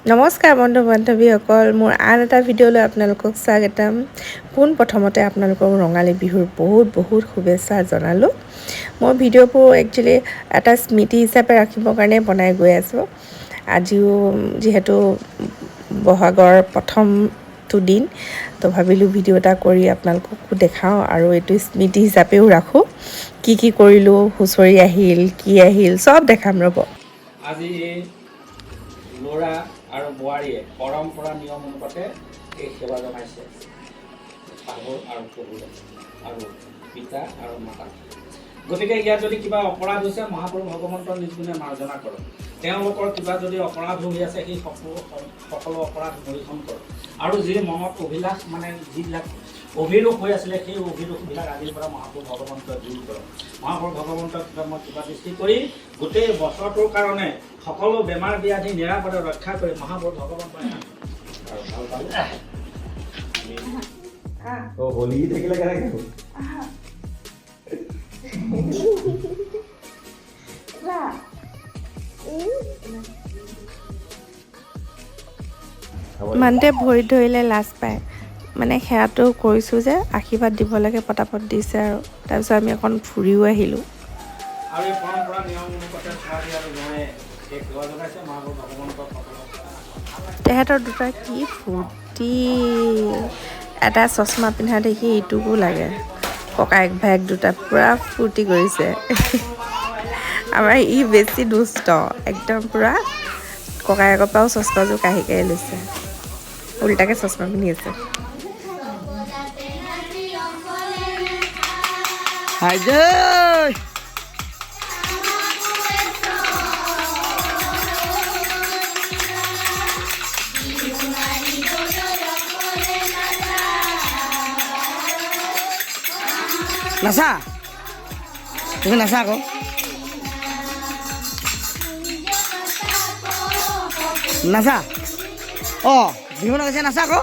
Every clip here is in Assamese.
নমস্কাৰ বন্ধু বান্ধৱীসকল, মোৰ আন এটা ভিডিঅ'লৈ আপোনালোকক স্বাগতম। পোনপ্ৰথমতে আপোনালোকক ৰঙালী বিহুৰ বহুত শুভেচ্ছা জনালোঁ। মই ভিডিঅ'বোৰ একচুৱেলি এটা স্মৃতি হিচাপে ৰাখিবৰ কাৰণে বনাই গৈ আছোঁ। আজিও যিহেতু বহাগৰ প্ৰথমটো দিন, তো ভাবিলোঁ ভিডিঅ' এটা কৰি আপোনালোককো দেখাওঁ আৰু এইটো স্মৃতি হিচাপেও ৰাখোঁ। কি কৰিলোঁ, হুঁচৰি আহিল, কি আহিল, চব দেখাম ৰ'ব। আজি ল'ৰা আৰু বোৱাৰীয়ে পৰম্পৰা নিয়ম অনুপাতে এই সেৱা জনাইছে শাহুৰ আৰু শহুৰে আৰু পিতা আৰু মাতা। গতিকে ইয়াত যদি কিবা অপৰাধ হৈছে মহাপুৰুষ ভগৱন্তৰ নিজ গুণে মাৰ্জনা কৰক। তেওঁলোকৰ কিবা যদি অপৰাধ হৈ আছে সেই সকলো অপৰাধ মৰিহন কৰক। আৰু যি মনত অভিলাষ যিবিলাক অভিৰোধ হৈ আছিলে সেই অভিৰোধবিলাক আজিৰ পৰা মহাপুৰুষ ভগৱন্তই দূৰ কৰক। মহাপুৰুষ ভগৱন্তক কিবা দৃষ্টি কৰি গোটেই বছৰটোৰ কাৰণে সকলো বেমাৰ ব্যাধি নিৰাপদে ৰক্ষা কৰি মহাপুৰুষ ভগৱন্তই ভাল পালে হোলী থাকিলে কেনেকৈ মানুহটোৱে ভৰিত ধৰিলে লাজ পায়, সেয়াটো কৰিছোঁ যে আশীৰ্বাদ দিব লাগে, পটাপট দিছে আৰু তাৰপিছত আমি অকণ ফুৰিও আহিলোঁ। আৰু এই পৰম্পৰা নিয়ম অনুপাতে তেহেঁতৰ দুটা কি ফূৰ্তি, এটা চশমা পিন্ধা দেখি ইটোকো লাগে। ককায়েক ভায়েক দুটা পূৰা ফূৰ্তি কৰিছে। আমাৰ ই বেছি দুষ্ট, একদম পূৰা ককায়েকৰ পৰাও চশমাযোৰ কাঢ়ি লৈছে, উল্টাকৈ চশমা পিন্ধি আছে। নাচা, তুমি নাচা আকৌ। নাচা, বিহু নাচিছে, নাচা আকৌ।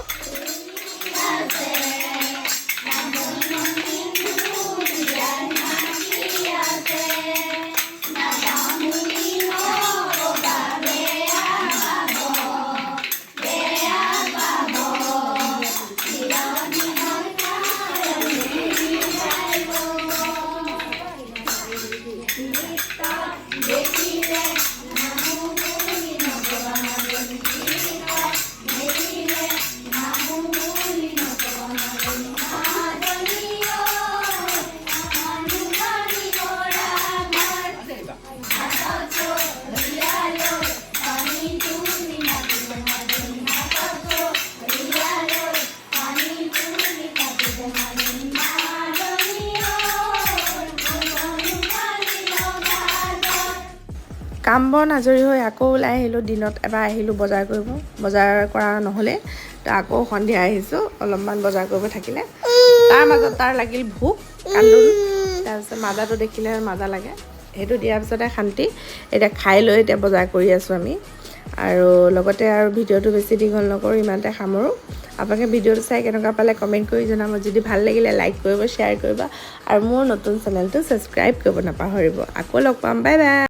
কাম বন আজৰি হৈ আকৌ ওলাই আহিলোঁ। দিনত এবাৰ আহিলোঁ বজাৰ কৰিব, বজাৰ কৰা নহ'লে তো আকৌ সন্ধিয়া আহিছোঁ, অলপমান বজাৰ কৰিব থাকিলে। তাৰ মাজত তাৰ লাগিল ভোক কান্দোন, তাৰপিছত মাজাটো দেখিলে মাজা লাগে, সেইটো দিয়াৰ পিছতে শান্তি। এতিয়া খাই লৈ এতিয়া বজাৰ কৰি আছোঁ আমি। আৰু লগতে আৰু ভিডিঅ'টো বেছি দীঘল নকৰোঁ, ইমানতে সামৰোঁ। আপোনালোকে ভিডিঅ'টো চাই কেনেকুৱা পালে কমেণ্ট কৰি জনাব। যদি ভাল লাগিলে লাইক কৰিব, শ্বেয়াৰ কৰিব আৰু মোৰ নতুন চেনেলটো ছাবস্ক্ৰাইব কৰিব নাপাহৰিব। আকৌ লগ পাম, বাই বাই।